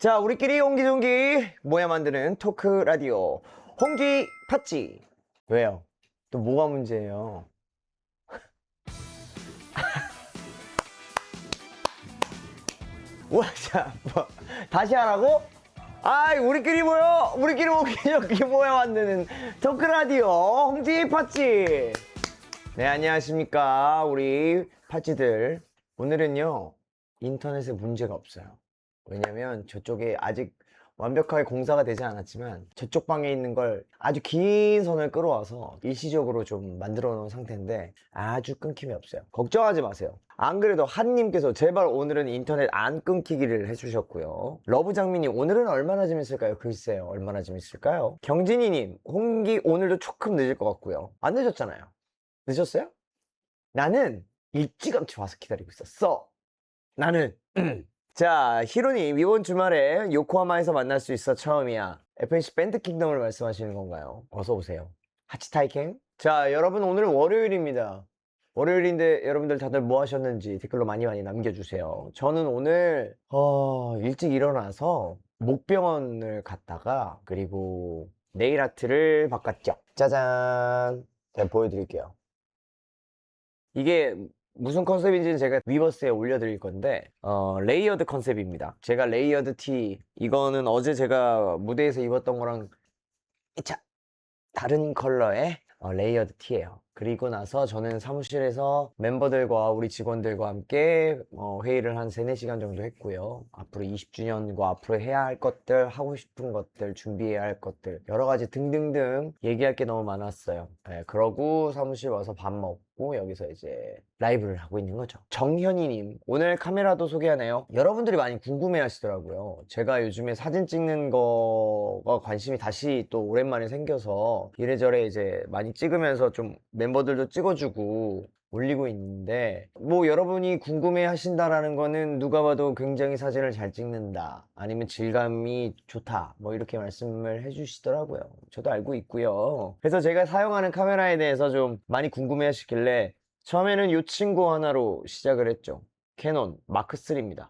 자, 우리끼리 옹기종기 모여 만드는 토크 라디오 홍기 팥찌. 왜요? 또 뭐가 문제예요? 우와, 자, 뭐, 다시 하라고? 아이, 우리끼리 옹기종기 모여 만드는 토크 라디오 홍기 팥찌. 네, 안녕하십니까, 우리 팥찌들. 오늘은요, 인터넷에 문제가 없어요. 왜냐면 저쪽에 아직 완벽하게 공사가 되지 않았지만 저쪽 방에 있는 걸 아주 긴 선을 끌어와서 일시적으로 좀 만들어 놓은 상태인데 아주 끊김이 없어요. 걱정하지 마세요. 안 그래도 한님께서 제발 오늘은 인터넷 안 끊기기를 해주셨고요. 러브장미님 오늘은 얼마나 재밌을까요? 글쎄요, 얼마나 재밌을까요? 경진이님, 홍기 오늘도 조금 늦을 것 같고요. 안 늦었잖아요. 늦었어요? 나는 일찌감치 와서 기다리고 있었어. 나는 자, 히로님, 이번 주말에 요코하마에서 만날 수 있어 처음이야. FNC 밴드 킹덤을 말씀하시는 건가요? 어서 오세요. 하치타이캠? 자, 여러분 오늘은 월요일입니다. 월요일인데 여러분들 다들 뭐 하셨는지 댓글로 많이 남겨주세요. 저는 오늘 일찍 일어나서 목병원을 갔다가 그리고 네일 아트를 바꿨죠. 짜잔. 제가 보여드릴게요. 이게 무슨 컨셉인지는 제가 위버스에 올려드릴 건데 레이어드 컨셉입니다. 제가 레이어드 티, 이거는 어제 제가 무대에서 입었던 거랑 다른 컬러의 레이어드 티예요. 그리고 나서 저는 사무실에서 멤버들과 우리 직원들과 함께 회의를 한 3, 4시간 정도 했고요. 앞으로 20주년과 앞으로 해야 할 것들, 하고 싶은 것들, 준비해야 할 것들, 여러 가지 등등등 얘기할 게 너무 많았어요. 네, 그러고 사무실 와서 밥 먹고 여기서 이제 라이브를 하고 있는 거죠. 정현이님, 오늘 카메라도 소개하네요. 여러분들이 많이 궁금해 하시더라고요. 제가 요즘에 사진 찍는 거가 관심이 다시 또 오랜만에 생겨서 이래저래 이제 많이 찍으면서 좀 멤버들도 찍어주고 올리고 있는데, 뭐 여러분이 궁금해 하신다라는 거는 누가 봐도 굉장히 사진을 잘 찍는다, 아니면 질감이 좋다, 뭐 이렇게 말씀을 해주시더라고요. 저도 알고 있고요. 그래서 제가 사용하는 카메라에 대해서 좀 많이 궁금해 하시길래 처음에는 이 친구 하나로 시작을 했죠. 캐논 마크3입니다.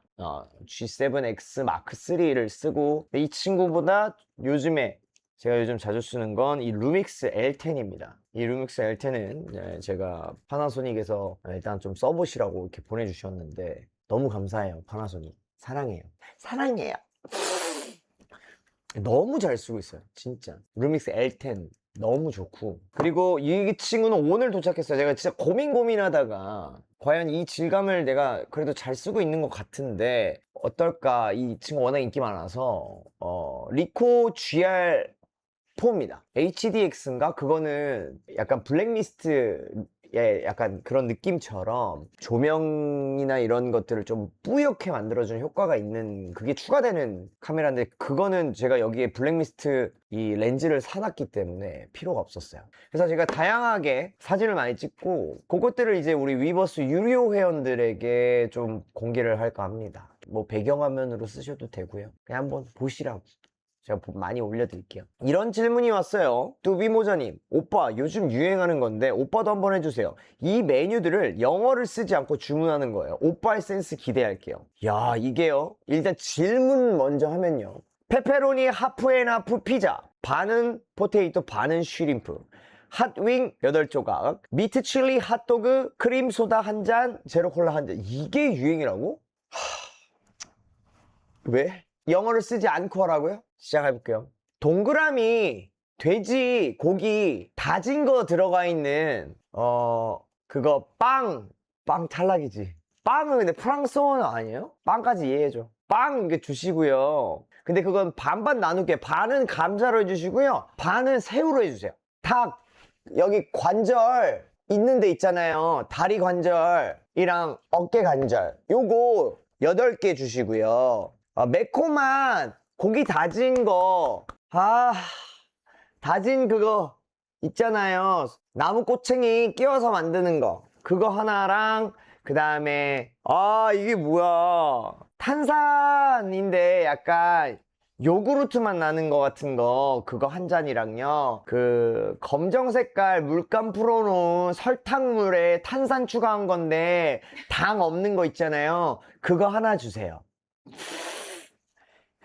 G7X 마크3를 쓰고, 이 친구보다 요즘에 제가 요즘 자주 쓰는 건 이 루믹스 L10입니다. 이 루믹스 L10은 제가 파나소닉에서 일단 좀 써보시라고 이렇게 보내주셨는데 너무 감사해요. 파나소닉 사랑해요. 사랑해요. 너무 잘 쓰고 있어요. 진짜 루믹스 L10 너무 좋고, 그리고 이 친구는 오늘 도착했어요. 제가 진짜 고민하다가 과연 이 질감을 내가 그래도 잘 쓰고 있는 것 같은데 어떨까, 이 친구 워낙 인기 많아서 리코 GR4입니다. HDX인가? 그거는 약간 블랙리스트의 약간 그런 느낌처럼 조명이나 이런 것들을 좀 뿌옇게 만들어주는 효과가 있는, 그게 추가되는 카메라인데, 그거는 제가 여기에 블랙리스트 이 렌즈를 사놨기 때문에 필요가 없었어요. 그래서 제가 다양하게 사진을 많이 찍고 그것들을 이제 우리 위버스 유료 회원들에게 좀 공개를 할까 합니다. 뭐 배경화면으로 쓰셔도 되고요. 그냥 한번 보시라고 제가 많이 올려드릴게요. 이런 질문이 왔어요. 뚜비모자님, 오빠 요즘 유행하는 건데 오빠도 한번 해주세요. 이 메뉴들을 영어를 쓰지 않고 주문하는 거예요. 오빠의 센스 기대할게요. 야, 이게요, 일단 질문 먼저 하면요, 페페로니 하프앤하프 피자, 반은 포테이토 반은 쉬림프, 핫윙 8조각, 미트 칠리 핫도그, 크림 소다 한잔, 제로 콜라 한잔. 이게 유행이라고? 왜? 영어를 쓰지 않고 하라고요? 시작해볼게요. 동그라미 돼지 고기 다진 거 들어가 있는 그거 빵 탈락이지. 빵은 근데 프랑스어는 아니에요? 빵까지 이해해줘. 빵 이게 주시고요. 근데 그건 반반 나누게, 반은 감자로 해주시고요, 반은 새우로 해주세요. 닭 여기 관절 있는 데 있잖아요. 다리 관절이랑 어깨 관절, 요거 8개 주시고요. 매콤한 고기 다진 거, 다진 그거 있잖아요. 나무 꼬챙이 끼워서 만드는 거, 그거 하나랑, 그 다음에 이게 뭐야, 탄산인데 약간 요구르트 맛 나는 거 같은 거, 그거 한 잔이랑요, 그 검정 색깔 물감 풀어놓은 설탕물에 탄산 추가한 건데 당 없는 거 있잖아요. 그거 하나 주세요.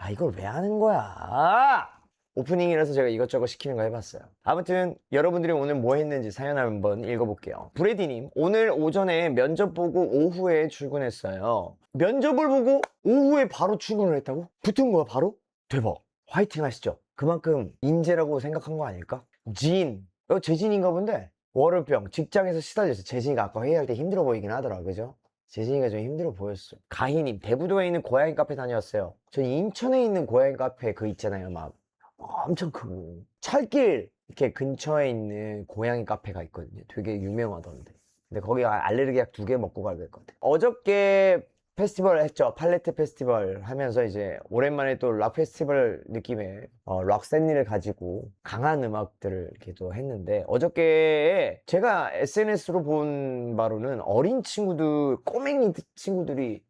아, 이걸 왜 하는 거야? 오프닝이라서 제가 이것저것 시키는 거 해봤어요. 아무튼 여러분들이 오늘 뭐 했는지 사연 한번 읽어볼게요. 브레디님, 오늘 오전에 면접 보고 오후에 출근했어요. 면접을 보고 오후에 바로 출근을 했다고? 붙은 거야 바로? 대박. 화이팅 하시죠. 그만큼 인재라고 생각한 거 아닐까? 지인, 재진인가 본데? 월요병, 직장에서 시달렸어. 재진이가 아까 회의할 때 힘들어 보이긴 하더라, 그죠? 재진이가 좀 힘들어 보였어. 가희님, 대부도에 있는 고양이 카페 다녀왔어요. 전 인천에 있는 고양이 카페 그 있잖아요, 막 엄청 크고 철길 이렇게 근처에 있는 고양이 카페가 있거든요. 되게 유명하던데. 근데 거기 알레르기 약 2개 먹고 가야 될 것 같아. 어저께 페스티벌 했죠. 팔레트 페스티벌 하면서 이제 오랜만에 또 락 페스티벌 느낌의 락 샌리를 가지고 강한 음악들을 이렇게 또 했는데, 어저께 제가 SNS로 본 바로는 어린 친구들, 꼬맹이 친구들이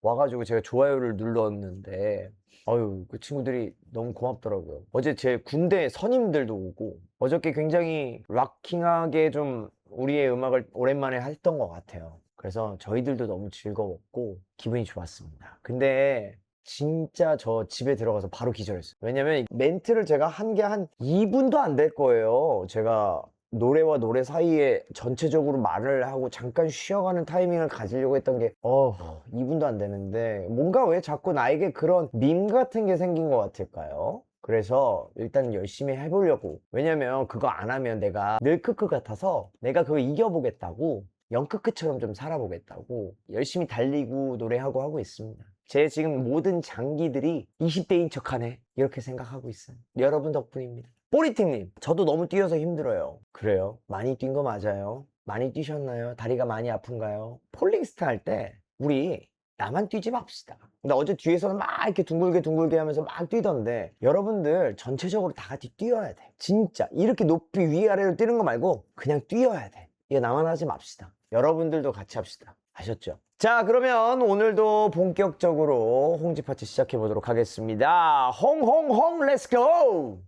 와가지고 제가 좋아요를 눌렀는데, 어유, 그 친구들이 너무 고맙더라고요. 어제 제 군대 선임들도 오고, 어저께 굉장히 락킹하게 좀 우리의 음악을 오랜만에 했던 것 같아요. 그래서 저희들도 너무 즐거웠고 기분이 좋았습니다. 근데 진짜 저 집에 들어가서 바로 기절했어요. 왜냐면 멘트를 제가 한 게 한 2분도 안 될 거예요. 제가 노래와 노래 사이에 전체적으로 말을 하고 잠깐 쉬어가는 타이밍을 가지려고 했던 게 2분도 안 되는데, 뭔가 왜 자꾸 나에게 그런 밈 같은 게 생긴 것 같을까요? 그래서 일단 열심히 해보려고. 왜냐면 그거 안 하면 내가 늘크크 같아서 내가 그거 이겨보겠다고, 영크크처럼 좀 살아보겠다고 열심히 달리고 노래하고 하고 있습니다. 제 지금 모든 장기들이 20대인 척하네, 이렇게 생각하고 있어요. 여러분 덕분입니다. 뽀리팅님, 저도 너무 뛰어서 힘들어요. 그래요? 많이 뛴 거 맞아요? 많이 뛰셨나요? 다리가 많이 아픈가요? 폴링스타 할 때 우리 나만 뛰지 맙시다. 근데 어제 뒤에서는 막 이렇게 둥글게 하면서 막 뛰던데, 여러분들 전체적으로 다 같이 뛰어야 돼. 진짜 이렇게 높이 위아래로 뛰는 거 말고 그냥 뛰어야 돼. 이거 나만 하지 맙시다. 여러분들도 같이 합시다. 아셨죠? 자, 그러면 오늘도 본격적으로 홍지 파티 시작해 보도록 하겠습니다. 홍홍홍 렛츠고!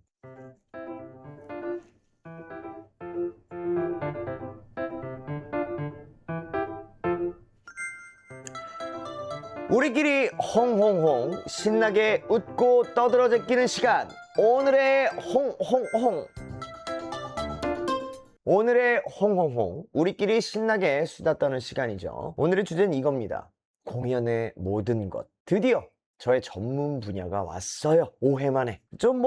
우리끼리 홍홍홍 신나게 웃고 떠들어 제끼는 시간, 오늘의 홍홍홍. 오늘의 홍홍홍, 우리끼리 신나게 수다 떠는 시간이죠. 오늘의 주제는 이겁니다. 공연의 모든 것. 드디어 저의 전문 분야가 왔어요. 5회 만에. 좀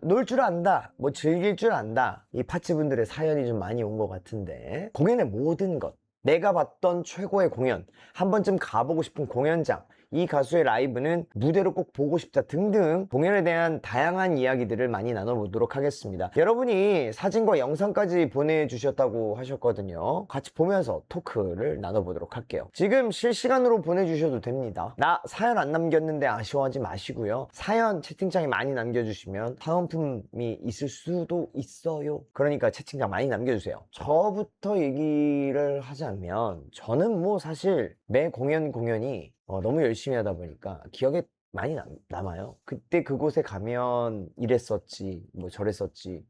놀 줄 안다, 즐길 줄 안다, 이 파치분들의 사연이 좀 많이 온 것 같은데, 공연의 모든 것, 내가 봤던 최고의 공연, 한 번쯤 가보고 싶은 공연장, 이 가수의 라이브는 무대로 꼭 보고 싶다 등등, 공연에 대한 다양한 이야기들을 많이 나눠보도록 하겠습니다. 여러분이 사진과 영상까지 보내주셨다고 하셨거든요. 같이 보면서 토크를 나눠보도록 할게요. 지금 실시간으로 보내주셔도 됩니다. 나 사연 안 남겼는데 아쉬워하지 마시고요. 사연 채팅창에 많이 남겨주시면 사은품이 있을 수도 있어요. 그러니까 채팅창 많이 남겨주세요. 저부터 얘기를 하자면, 저는 사실 매 공연이 너무 열심히 하다 보니까 기억에 많이 남아요. 그때 그곳에 가면 이랬었지, 저랬었지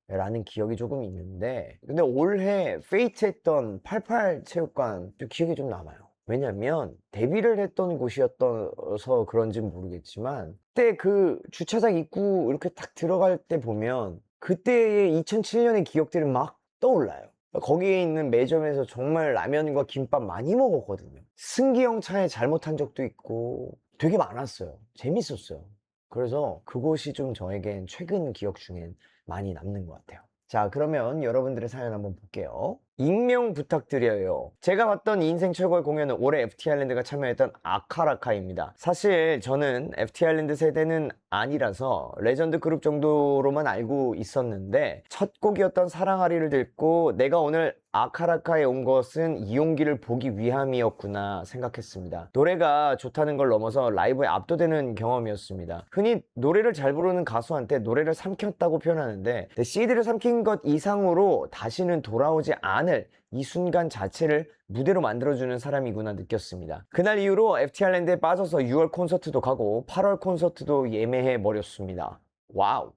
라는 기억이 조금 있는데, 근데 올해 페이트 했던 88 체육관 좀 기억이 좀 남아요. 왜냐면 데뷔를 했던 곳이었어서 그런지는 모르겠지만, 그때 그 주차장 입구 이렇게 딱 들어갈 때 보면 그때의 2007년의 기억들이 막 떠올라요. 거기에 있는 매점에서 정말 라면과 김밥 많이 먹었거든요. 승기형 차에 잘못한 적도 있고 되게 많았어요. 재밌었어요. 그래서 그곳이 좀 저에겐 최근 기억 중엔 많이 남는 것 같아요. 자, 그러면 여러분들의 사연 한번 볼게요. 익명 부탁드려요. 제가 봤던 인생 최고의 공연은 올해 FT 아일랜드가 참여했던 아카라카입니다. 사실 저는 FT 아일랜드 세대는 아니라서 레전드 그룹 정도로만 알고 있었는데, 첫 곡이었던 사랑하리를 듣고 내가 오늘 아카라카에 온 것은 이용기를 보기 위함이었구나 생각했습니다. 노래가 좋다는 걸 넘어서 라이브에 압도되는 경험이었습니다. 흔히 노래를 잘 부르는 가수한테 노래를 삼켰다고 표현하는데, 내 CD를 삼킨 것 이상으로 다시는 돌아오지 않을 이 순간 자체를 무대로 만들어주는 사람이구나 느꼈습니다. 그날 이후로 FT 아일랜드에 빠져서 6월 콘서트도 가고 8월 콘서트도 예매해 버렸습니다. 와우.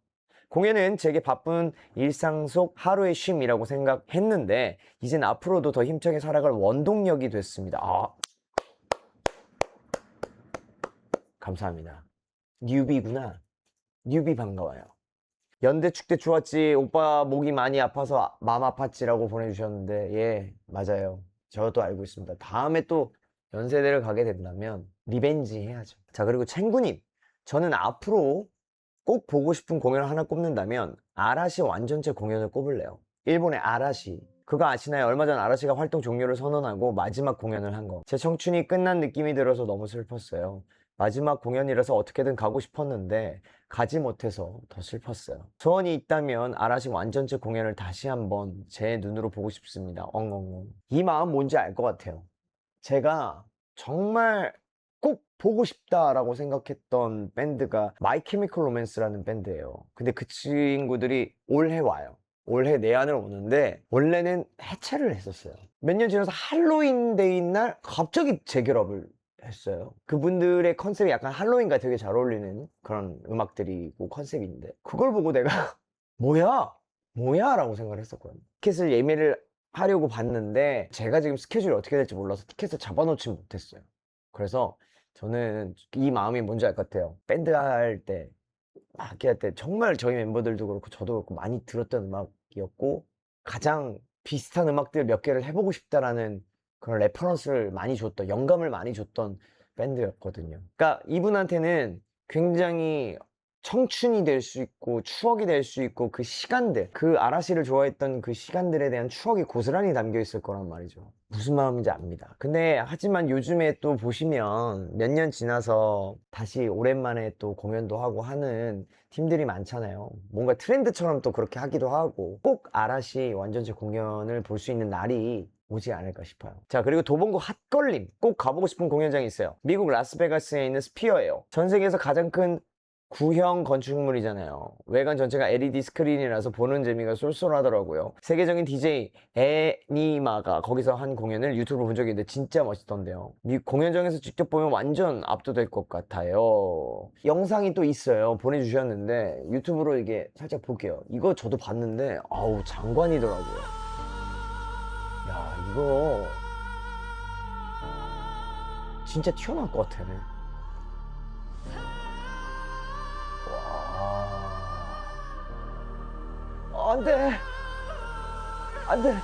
공연은 제게 바쁜 일상 속 하루의 쉼이라고 생각했는데, 이젠 앞으로도 더 힘차게 살아갈 원동력이 됐습니다. 감사합니다. 뉴비구나. 뉴비 반가워요. 연대 축제 좋았지. 오빠 목이 많이 아파서 맘 아팠지라고 보내주셨는데, 예, 맞아요. 저도 알고 있습니다. 다음에 또 연세대를 가게 된다면 리벤지 해야죠. 자, 그리고 챙구님. 저는 앞으로 꼭 보고 싶은 공연을 하나 꼽는다면 아라시 완전체 공연을 꼽을래요. 일본의 아라시. 그거 아시나요? 얼마 전 아라시가 활동 종료를 선언하고 마지막 공연을 한 거. 제 청춘이 끝난 느낌이 들어서 너무 슬펐어요. 마지막 공연이라서 어떻게든 가고 싶었는데 가지 못해서 더 슬펐어요. 소원이 있다면 아라시 완전체 공연을 다시 한번 제 눈으로 보고 싶습니다. 엉엉엉. 이 마음 뭔지 알 것 같아요. 제가 정말 꼭 보고 싶다라고 생각했던 밴드가 마이 케미컬 로맨스라는 밴드예요. 근데 그 친구들이 올해 와요. 올해 내한을 오는데 원래는 해체를 했었어요. 몇 년 지나서 할로윈 데이인 날 갑자기 재결합을 했어요. 그분들의 컨셉이 약간 할로윈과 되게 잘 어울리는 그런 음악들이고 컨셉인데 그걸 보고 내가 뭐야? 뭐야? 라고 생각을 했었거든요. 티켓을 예매를 하려고 봤는데 제가 지금 스케줄이 어떻게 될지 몰라서 티켓을 잡아놓지 못했어요. 그래서 저는 이 마음이 뭔지 알 것 같아요. 밴드 할 때, 막 이렇게 할 때 정말 저희 멤버들도 그렇고 저도 그렇고 많이 들었던 음악이었고 가장 비슷한 음악들 몇 개를 해보고 싶다라는 그런 레퍼런스를 많이 줬던, 영감을 많이 줬던 밴드였거든요. 그러니까 이분한테는 굉장히 청춘이 될 수 있고 추억이 될 수 있고 그 시간들, 그 아라시를 좋아했던 그 시간들에 대한 추억이 고스란히 담겨 있을 거란 말이죠. 무슨 마음인지 압니다. 근데 하지만 요즘에 또 보시면 몇 년 지나서 다시 오랜만에 또 공연도 하고 하는 팀들이 많잖아요. 뭔가 트렌드처럼 또 그렇게 하기도 하고 꼭 아라시 완전체 공연을 볼 수 있는 날이 오지 않을까 싶어요. 자, 그리고 도봉구 핫걸림 꼭 가보고 싶은 공연장이 있어요. 미국 라스베가스에 있는 스피어예요. 전 세계에서 가장 큰 구형 건축물이잖아요. 외관 전체가 LED 스크린이라서 보는 재미가 쏠쏠하더라고요. 세계적인 DJ 애니마가 거기서 한 공연을 유튜브로 본 적이 있는데 진짜 멋있던데요. 공연장에서 직접 보면 완전 압도될 것 같아요. 영상이 또 있어요. 보내주셨는데 유튜브로 이게 살짝 볼게요. 이거 저도 봤는데 아우 장관이더라고요. 야, 이거 진짜 튀어나올 것 같아. 안 돼. 안 돼.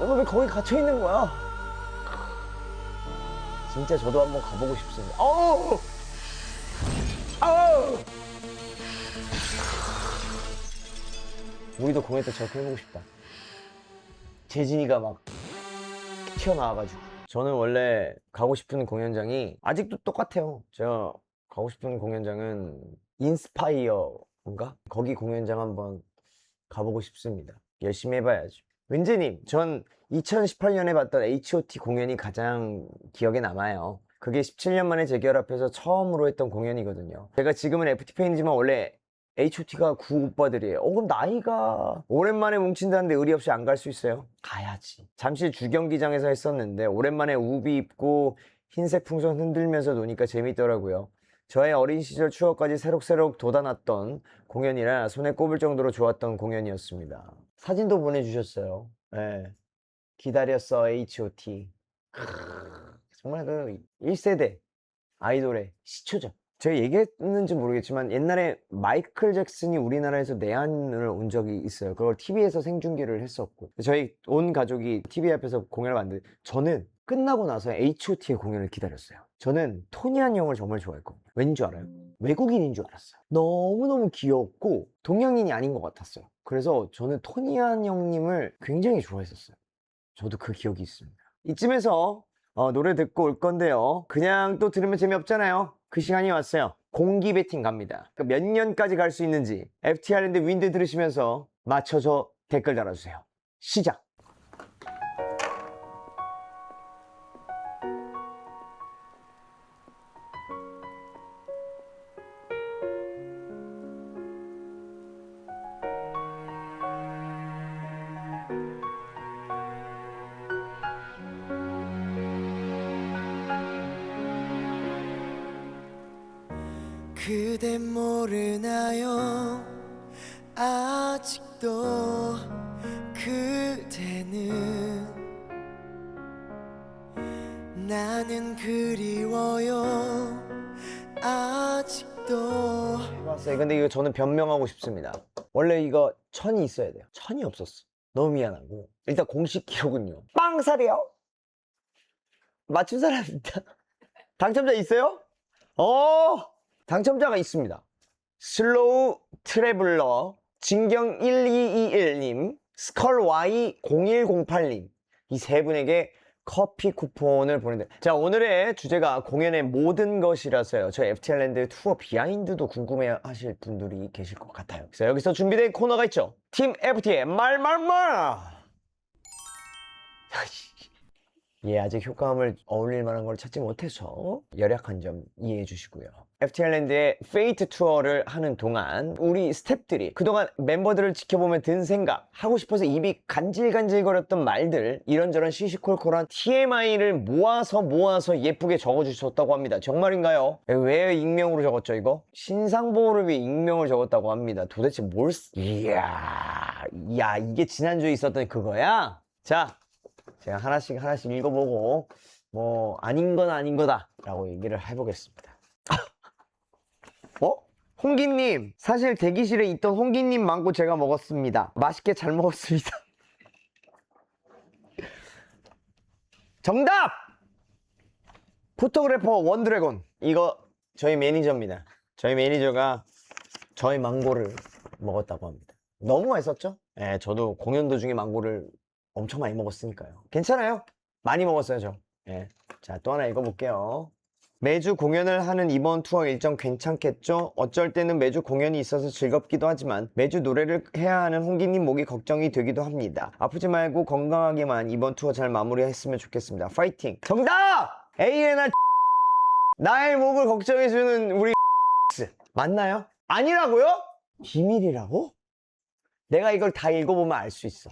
너는 왜 거기 갇혀 있는 거야? 진짜 저도 한번 가보고 싶습니다. 어우! 아우! 우리도 공연 때 저렇게 해보고 싶다. 재진이가 막 튀어나와가지고. 저는 원래 가고 싶은 공연장이 아직도 똑같아요. 제가 가고 싶은 공연장은 인스파이어인가? 거기 공연장 한번 가보고 싶습니다. 열심히 해봐야죠. 은재님, 전 2018년에 봤던 H.O.T 공연이 가장 기억에 남아요. 그게 17년 만에 재결합해서 처음으로 했던 공연이거든요. 제가 지금은 FT팬이지만 원래 H.O.T가 구오빠들이에요. 그럼 나이가 오랜만에 뭉친다는데 의리 없이 안 갈 수 있어요? 가야지. 잠실 주경기장에서 했었는데 오랜만에 우비 입고 흰색 풍선 흔들면서 노니까 재밌더라고요. 저의 어린 시절 추억까지 새록새록 돋아났던 공연이라 손에 꼽을 정도로 좋았던 공연이었습니다. 사진도 보내주셨어요. 네. 기다렸어 H.O.T. 정말 그 1세대 아이돌의 시초죠. 제가 얘기했는지 모르겠지만 옛날에 마이클 잭슨이 우리나라에서 내한을 온 적이 있어요. 그걸 TV에서 생중계를 했었고 저희 온 가족이 TV 앞에서 공연을 봤는데 저는 끝나고 나서 H.O.T의 공연을 기다렸어요. 저는 토니한 형을 정말 좋아했거든요. 왠 줄 알아요? 외국인인 줄 알았어요. 너무너무 귀엽고 동양인이 아닌 것 같았어요. 그래서 저는 토니한 형님을 굉장히 좋아했었어요. 저도 그 기억이 있습니다. 이쯤에서 노래 듣고 올 건데요. 그냥 또 들으면 재미없잖아요. 그 시간이 왔어요. 공기 배팅 갑니다. 몇 년까지 갈 수 있는지 FT 아일랜드 윈드 들으시면서 맞춰서 댓글 달아주세요. 시작! 그대 모르나요 아직도 그대는 나는 그리워요 아직도 또 해봤어요. 근데 이거 저는 변명하고 싶습니다. 원래 이거 1000이 있어야 돼요. 1000이 없었어. 너무 미안하고. 일단 공식 기록은요. 빵살이요. 맞춘 사람 있다. 당첨자 있어요? 당첨자가 있습니다. 슬로우 트래블러, 진경1221님, 스컬Y0108님, 이 세 분에게 커피 쿠폰을 보내드립니다. 자, 오늘의 주제가 공연의 모든 것이라서요. 저희 FTI랜드 투어 비하인드도 궁금해 하실 분들이 계실 것 같아요. 그래서 여기서 준비된 코너가 있죠. 팀 FT의 말말말! 예, 아직 효과음을 어울릴 만한 걸 찾지 못해서 열약한 점 이해해 주시고요. FTI랜드의 페이트 투어를 하는 동안 우리 스태프들이 그동안 멤버들을 지켜보면 든 생각, 하고 싶어서 입이 간질간질거렸던 말들, 이런저런 시시콜콜한 TMI를 모아서 예쁘게 적어주셨다고 합니다. 정말인가요? 왜 익명으로 적었죠, 이거? 신상보호를 위해 익명을 적었다고 합니다. 도대체 이야, 이게 지난주에 있었던 그거야? 자, 제가 하나씩 읽어보고 뭐 아닌 건 아닌 거다 라고 얘기를 해보겠습니다. 홍기님, 사실 대기실에 있던 홍기님 망고 제가 먹었습니다. 맛있게 잘 먹었습니다. 정답! 포토그래퍼 원드래곤. 이거 저희 매니저입니다. 저희 매니저가 저희 망고를 먹었다고 합니다. 너무 맛있었죠? 네, 저도 공연 도중에 망고를 엄청 많이 먹었으니까요. 괜찮아요. 많이 먹었어요, 저. 예. 자, 또 하나 읽어볼게요. 매주 공연을 하는 이번 투어 일정 괜찮겠죠? 어쩔 때는 매주 공연이 있어서 즐겁기도 하지만 매주 노래를 해야 하는 홍기님 목이 걱정이 되기도 합니다. 아프지 말고 건강하게만 이번 투어 잘 마무리했으면 좋겠습니다. 파이팅! 정답! ANR 나의 목을 걱정해주는 우리 맞나요? 아니라고요? 비밀이라고? 내가 이걸 다 읽어보면 알 수 있어.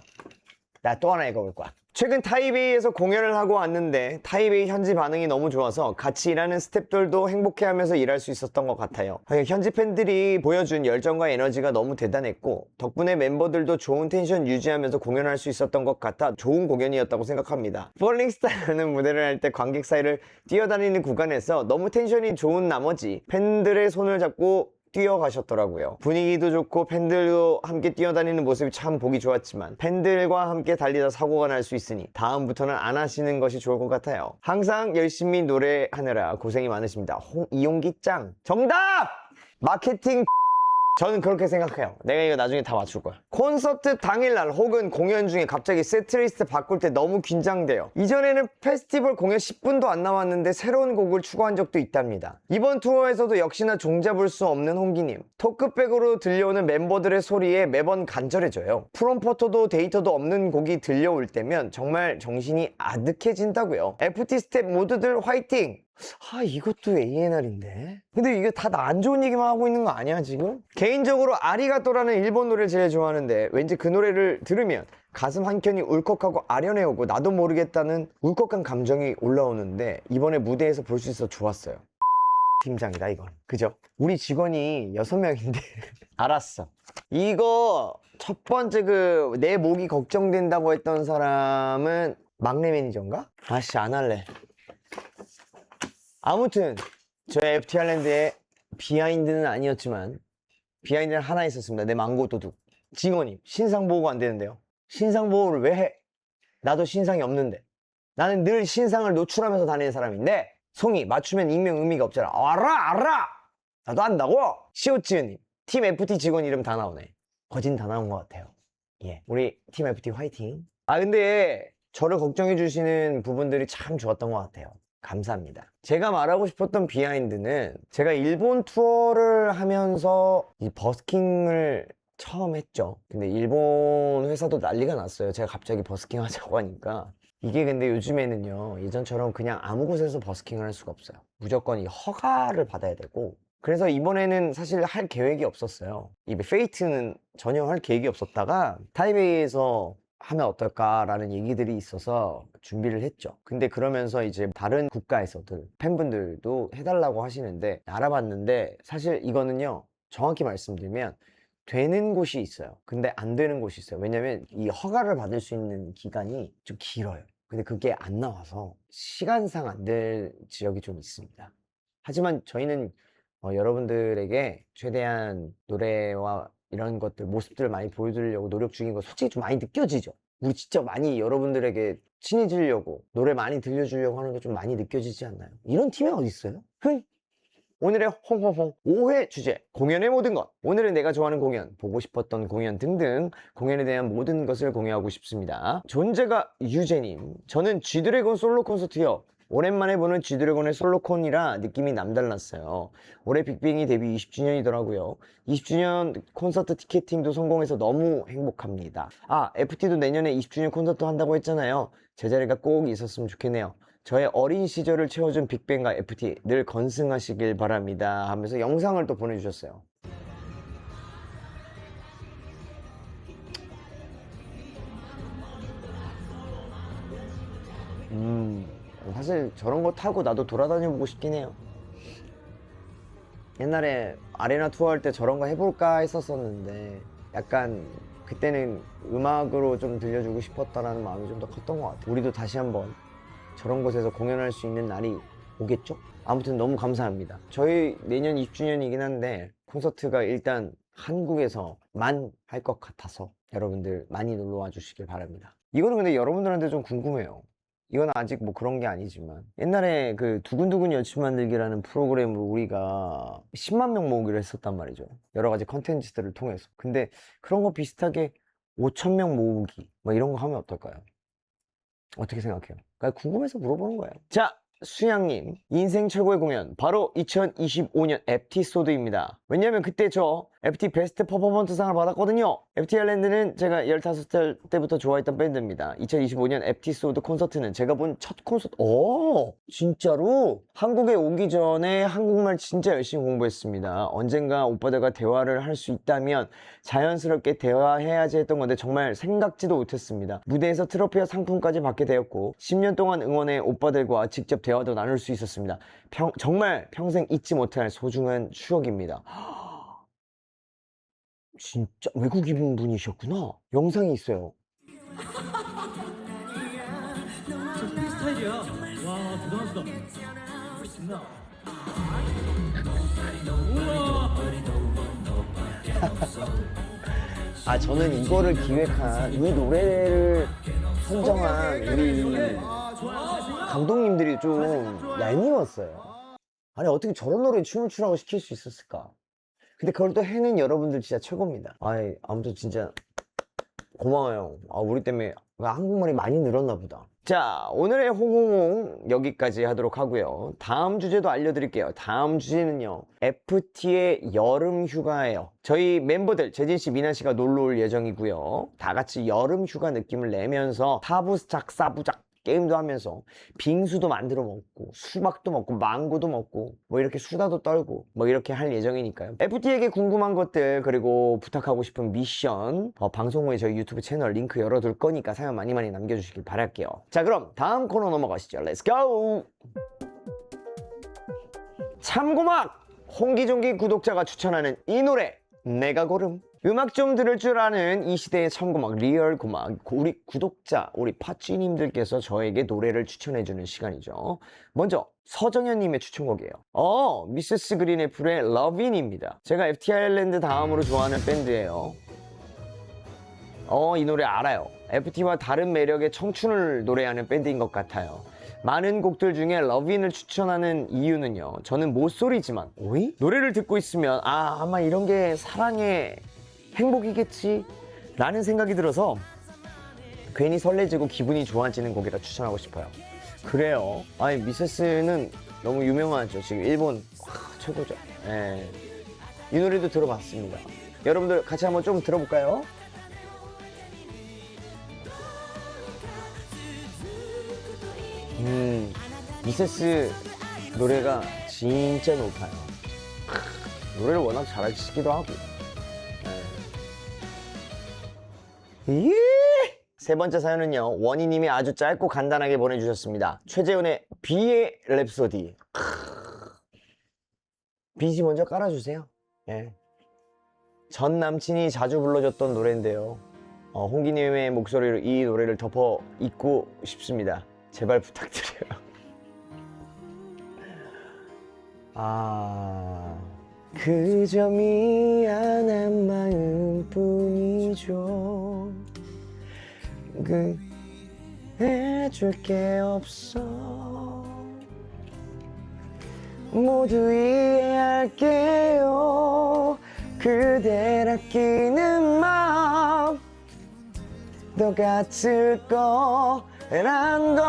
나 또 하나 읽어볼 거야. 최근 타이베이에서 공연을 하고 왔는데 타이베이 현지 반응이 너무 좋아서 같이 일하는 스태프들도 행복해하면서 일할 수 있었던 것 같아요. 현지 팬들이 보여준 열정과 에너지가 너무 대단했고 덕분에 멤버들도 좋은 텐션 유지하면서 공연할 수 있었던 것 같아 좋은 공연이었다고 생각합니다. 폴링스타라는 무대를 할 때 관객 사이를 뛰어다니는 구간에서 너무 텐션이 좋은 나머지 팬들의 손을 잡고 뛰어가셨더라고요. 분위기도 좋고 팬들도 함께 뛰어다니는 모습이 참 보기 좋았지만 팬들과 함께 달리다 사고가 날 수 있으니 다음부터는 안 하시는 것이 좋을 것 같아요. 항상 열심히 노래하느라 고생이 많으십니다. 이용기 짱! 정답! 마케팅 저는 그렇게 생각해요. 내가 이거 나중에 다 맞출 거야. 콘서트 당일날 혹은 공연 중에 갑자기 세트리스트 바꿀 때 너무 긴장돼요. 이전에는 페스티벌 공연 10분도 안 남았는데 새로운 곡을 추가한 적도 있답니다. 이번 투어에서도 역시나 종잡을 수 없는 홍기님. 토크백으로 들려오는 멤버들의 소리에 매번 간절해져요. 프롬포터도 데이터도 없는 곡이 들려올 때면 정말 정신이 아득해진다고요. FT 스텝 모두들 화이팅! 이것도 ANR인데? 근데 이게 다 안 좋은 얘기만 하고 있는 거 아니야 지금? 개인적으로 아리가또라는 일본 노래를 제일 좋아하는데 왠지 그 노래를 들으면 가슴 한켠이 울컥하고 아련해오고 나도 모르겠다는 울컥한 감정이 올라오는데 이번에 무대에서 볼 수 있어서 좋았어요. 팀장이다 이건. 그죠? 우리 직원이 6명인데 알았어. 이거 첫 번째 내 목이 걱정된다고 했던 사람은 막내 매니저인가? 안 할래. 아무튼 저희 FTI랜드의 비하인드는 아니었지만 비하인드는 하나 있었습니다. 내 망고 도둑 징어님. 신상 보호가 안 되는데요. 신상 보호를 왜 해? 나도 신상이 없는데. 나는 늘 신상을 노출하면서 다니는 사람인데 송이 맞추면 익명 의미가 없잖아. 알아! 나도 안다고. 시오치은님. 팀 FT 직원 이름 다 나오네. 거진 다 나온 것 같아요. 예, 우리 팀 FT 화이팅. 근데 저를 걱정해 주시는 부분들이 참 좋았던 것 같아요. 감사합니다. 제가 말하고 싶었던 비하인드는 제가 일본 투어를 하면서 이 버스킹을 처음 했죠. 근데 일본 회사도 난리가 났어요. 제가 갑자기 버스킹 하자고 하니까. 이게 근데 요즘에는요, 예전처럼 그냥 아무 곳에서 버스킹을 할 수가 없어요. 무조건 이 허가를 받아야 되고. 그래서 이번에는 사실 할 계획이 없었어요. 이 페이트는 전혀 할 계획이 없었다가 타이베이에서 하면 어떨까라는 얘기들이 있어서 준비를 했죠. 근데 그러면서 이제 다른 국가에서들 팬분들도 해달라고 하시는데 알아봤는데 사실 이거는요, 정확히 말씀드리면 되는 곳이 있어요. 근데 안 되는 곳이 있어요. 왜냐면 이 허가를 받을 수 있는 기간이 좀 길어요. 근데 그게 안 나와서 시간상 안 될 지역이 좀 있습니다. 하지만 저희는 여러분들에게 최대한 노래와 이런 것들, 모습들을 많이 보여드리려고 노력 중인 거 솔직히 좀 많이 느껴지죠? 우리 진짜 많이 여러분들에게 친해지려고, 노래 많이 들려주려고 하는 게 좀 많이 느껴지지 않나요? 이런 팀이 어디 있어요? 흥! 오늘의 홍홍홍 5회 주제, 공연의 모든 것. 오늘은 내가 좋아하는 공연, 보고 싶었던 공연 등등 공연에 대한 모든 것을 공유하고 싶습니다. 존재가 유재님, 저는 G드래곤 솔로 콘서트요. 오랜만에 보는 G드래곤의 솔로콘이라 느낌이 남달랐어요. 올해 빅뱅이 데뷔 20주년이더라고요. 20주년 콘서트 티켓팅도 성공해서 너무 행복합니다. FT도 내년에 20주년 콘서트 한다고 했잖아요. 제 자리가 꼭 있었으면 좋겠네요. 저의 어린 시절을 채워준 빅뱅과 FT 늘 건승하시길 바랍니다 하면서 영상을 또 보내주셨어요. 사실 저런 거 타고 나도 돌아다녀보고 싶긴 해요. 옛날에 아레나 투어 할 때 저런 거 해볼까 했었었는데 약간 그때는 음악으로 좀 들려주고 싶었다라는 마음이 좀 더 컸던 것 같아요. 우리도 다시 한번 저런 곳에서 공연할 수 있는 날이 오겠죠? 아무튼 너무 감사합니다. 저희 내년 20주년이긴 한데 콘서트가 일단 한국에서만 할 것 같아서 여러분들 많이 놀러와 주시길 바랍니다. 이거는 근데 여러분들한테 좀 궁금해요. 이건 아직 뭐 그런 게 아니지만 옛날에 그 두근두근 여친 만들기라는 프로그램으로 우리가 10만 명 모으기로 했었단 말이죠. 여러 가지 컨텐츠들을 통해서. 근데 그런 거 비슷하게 5천 명 모으기 뭐 이런 거 하면 어떨까요? 어떻게 생각해요? 그러니까 궁금해서 물어보는 거예요. 자, 수양님, 인생 최고의 공연 바로 2025년 에피소드입니다. 왜냐면 그때 저 FT 베스트 퍼포먼스상을 받았거든요. FT 아일랜드는 제가 15살 때부터 좋아했던 밴드입니다. 2025년 에피소드 콘서트는 제가 본 첫 콘서트. 진짜로? 한국에 오기 전에 한국말 진짜 열심히 공부했습니다. 언젠가 오빠들과 대화를 할 수 있다면 자연스럽게 대화해야지 했던 건데 정말 생각지도 못했습니다. 무대에서 트로피와 상품까지 받게 되었고 10년 동안 응원해 오빠들과 직접 대화도 나눌 수 있었습니다. 정말 평생 잊지 못할 소중한 추억입니다. 진짜 외국인 분이셨구나. 영상이 있어요. 저 프리 스타일이야. 와 대단하시다. 멋있습니다. 우와. 저는 이거를 기획한 이 노래를 선정한 우리 감독님들이 좀 얄미웠어요. 아니 어떻게 저런 노래에 춤을 추라고 시킬 수 있었을까? 근데 그걸 또 해낸 여러분들 진짜 최고입니다. 아무튼 진짜 고마워요. 우리 때문에 한국말이 많이 늘었나 보다. 자, 오늘의 홍홍홍 여기까지 하도록 하고요. 다음 주제도 알려드릴게요. 다음 주제는요, FT의 여름 휴가예요. 저희 멤버들 재진씨, 미나씨가 놀러 올 예정이고요. 다 같이 여름 휴가 느낌을 내면서 사부작 사부작 게임도 하면서 빙수도 만들어 먹고 수박도 먹고 망고도 먹고 뭐 이렇게 수다도 떨고 뭐 이렇게 할 예정이니까요. FT에게 궁금한 것들 그리고 부탁하고 싶은 미션 방송 후에 저희 유튜브 채널 링크 열어둘 거니까 사연 많이 남겨주시길 바랄게요. 자, 그럼 다음 코너 넘어가시죠. 렛츠 고! 참고막! 홍기종기 구독자가 추천하는 이 노래 내가 고름. 음악 좀 들을 줄 아는 이 시대의 참고막 리얼 고막, 우리 구독자, 우리 파찌님들께서 저에게 노래를 추천해주는 시간이죠. 먼저 서정현님의 추천곡이에요. 미세스 그린 애플의 러빈입니다. 제가 FT 아일랜드 다음으로 좋아하는 밴드예요. 이 노래 알아요. FT와 다른 매력의 청춘을 노래하는 밴드인 것 같아요. 많은 곡들 중에 러빈을 추천하는 이유는요, 저는 모쏠이지만 노래를 듣고 있으면 아마 이런 게 사랑의 행복이겠지 라는 생각이 들어서 괜히 설레지고 기분이 좋아지는 곡이라 추천하고 싶어요. 그래요. 미세스는 너무 유명하죠. 지금 일본 최고죠. 이 노래도 들어봤습니다. 여러분들 같이 한번 좀 들어볼까요? 미세스 노래가 진짜 높아요. 노래를 워낙 잘하시기도 하고. 세 번째 사연은요, 원희님이 아주 짧고 간단하게 보내주셨습니다. 최재훈의 비의 랩소디. BG 먼저 깔아주세요. 전 남친이 자주 불러줬던 노래인데요, 홍기님의 목소리로 이 노래를 덮어 입고 싶습니다. 제발 부탁드려요. 그저 미안한 마음뿐이죠. 해줄 게 없어. 모두 이해할게요. 그댈 아끼는 마음 똑같을 거란 걸.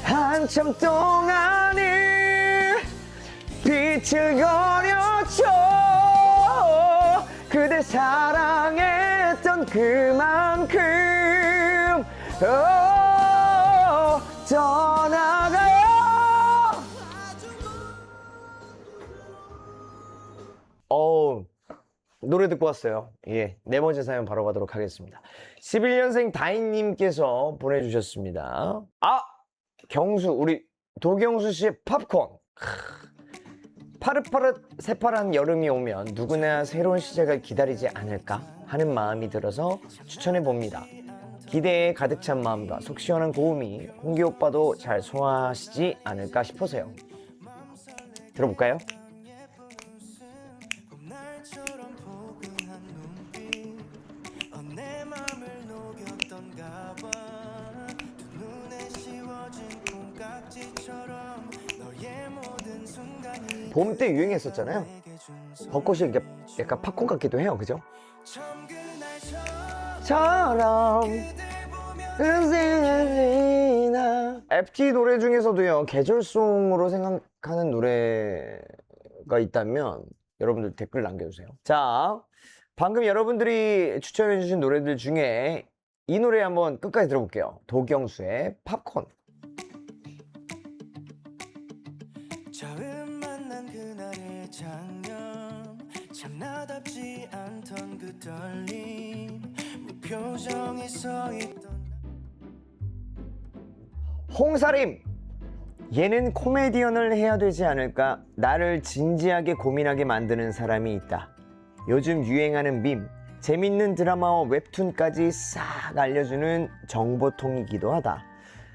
한참 동안은 비틀거렸죠. 그댈 사랑했던 그만큼 떠나가요. 노래 듣고 왔어요. 예, 네 번째 사연 바로 가도록 하겠습니다. 11년생 다인님께서 보내주셨습니다. 경수, 우리 도경수 씨의 팝콘. 파릇파릇 새파란 여름이 오면 누구나 새로운 시작을 기다리지 않을까 하는 마음이 들어서 추천해 봅니다. 기대에 가득 찬 마음과 속 시원한 고음이 홍기 오빠도 잘 소화하시지 않을까 싶어서요. 들어볼까요? 봄 때 유행했었잖아요. 벚꽃이 이렇게 약간 팝콘 같기도 해요, 그죠? 처럼 FT 노래 중에서도요, 계절송으로 생각하는 노래가 있다면 여러분들 댓글 남겨주세요. 자, 방금 여러분들이 추천해주신 노래들 중에 이 노래 한번 끝까지 들어볼게요. 도경수의 팝콘. 처음 만난 그날의 장면 참 나답지 않던 그 떨림 무표정이 서있던 홍사림! 얘는 코미디언을 해야 되지 않을까 나를 진지하게 고민하게 만드는 사람이 있다. 요즘 유행하는 밈, 재밌는 드라마와 웹툰까지 싹 알려주는 정보통이기도 하다.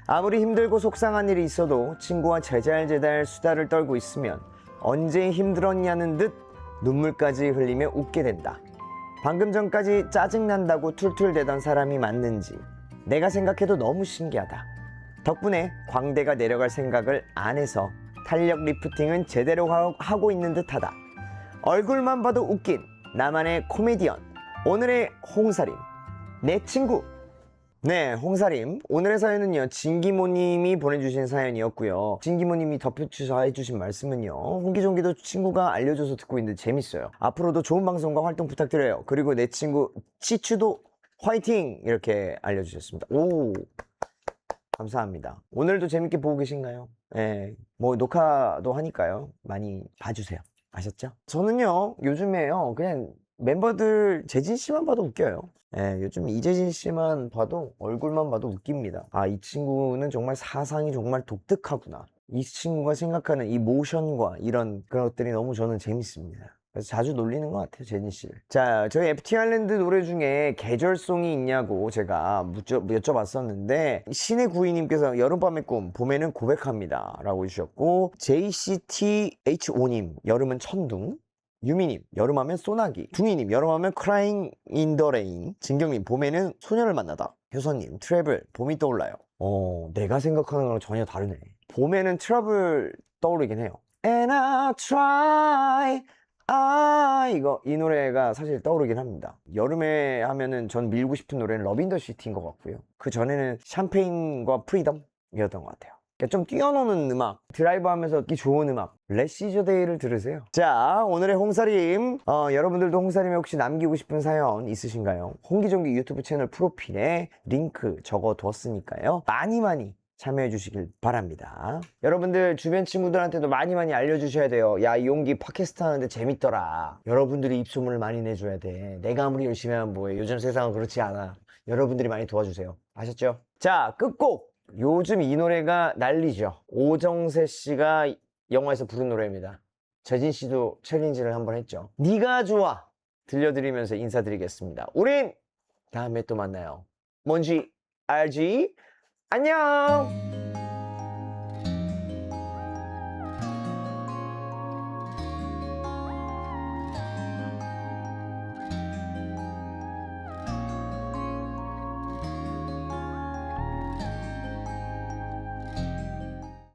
아무리 힘들고 속상한 일이 있어도 친구와 제잘제잘 수다를 떨고 있으면 언제 힘들었냐는 듯 눈물까지 흘리며 웃게 된다. 방금 전까지 짜증난다고 툴툴대던 사람이 맞는지 내가 생각해도 너무 신기하다. 덕분에 광대가 내려갈 생각을 안 해서 탄력 리프팅은 제대로 하고 있는 듯하다. 얼굴만 봐도 웃긴 나만의 코미디언, 오늘의 홍사림, 내 친구. 네, 홍사림. 오늘의 사연은요, 진기모님이 보내주신 사연이었고요. 진기모님이 덧붙여서 해주신 말씀은요, 홍기종기도 친구가 알려줘서 듣고 있는데 재밌어요. 앞으로도 좋은 방송과 활동 부탁드려요. 그리고 내 친구 치추도 화이팅! 이렇게 알려주셨습니다. 오, 감사합니다. 오늘도 재밌게 보고 계신가요? 네, 뭐 녹화도 하니까요. 많이 봐주세요. 아셨죠? 저는요, 요즘에요, 그냥 멤버들 재진 씨만 봐도 웃겨요. 예, 요즘 이재진 씨만 봐도 얼굴만 봐도 웃깁니다. 이 친구는 정말 사상이 정말 독특하구나. 이 친구가 생각하는 이 모션과 이런 그런 것들이 너무 저는 재밌습니다. 그래서 자주 놀리는 것 같아요, 제니 씨를. 자, 저희 FT 아일랜드 노래 중에 계절송이 있냐고 제가 여쭤봤었는데, 신의 구이님께서 여름밤의 꿈, 봄에는 고백합니다 라고 해주셨고, JCTH5님, 여름은 천둥, 유미님, 여름하면 소나기, 둥이님, 여름하면 Crying in the Rain, 진경님, 봄에는 소녀를 만나다, 효선님, 트래블, 봄이 떠올라요. 내가 생각하는 거랑 전혀 다르네. 봄에는 트러블 떠오르긴 해요. And I try, 이 노래가 사실 떠오르긴 합니다. 여름에 하면은 전 밀고 싶은 노래는 러브 인 더 시티인 것 같고요. 그 전에는 샴페인과 프리덤이었던 것 같아요. 그러니까 좀 뛰어노는 음악, 드라이브 하면서 듣기 좋은 음악, 레시저데이를 들으세요. 자, 오늘의 홍사림, 여러분들도 홍사림에 혹시 남기고 싶은 사연 있으신가요? 홍기종기 유튜브 채널 프로필에 링크 적어두었으니까요, 많이 참여해 주시길 바랍니다. 여러분들 주변 친구들한테도 많이 알려주셔야 돼요. 야, 이용기 팟캐스트 하는데 재밌더라. 여러분들이 입소문을 많이 내줘야 돼. 내가 아무리 열심히 하면 뭐해. 요즘 세상은 그렇지 않아. 여러분들이 많이 도와주세요. 아셨죠? 자, 끝곡, 요즘 이 노래가 난리죠. 오정세 씨가 영화에서 부른 노래입니다. 재진 씨도 챌린지를 한번 했죠. 네가 좋아 들려드리면서 인사드리겠습니다. 우린 다음에 또 만나요. 뭔지 알지? 안녕.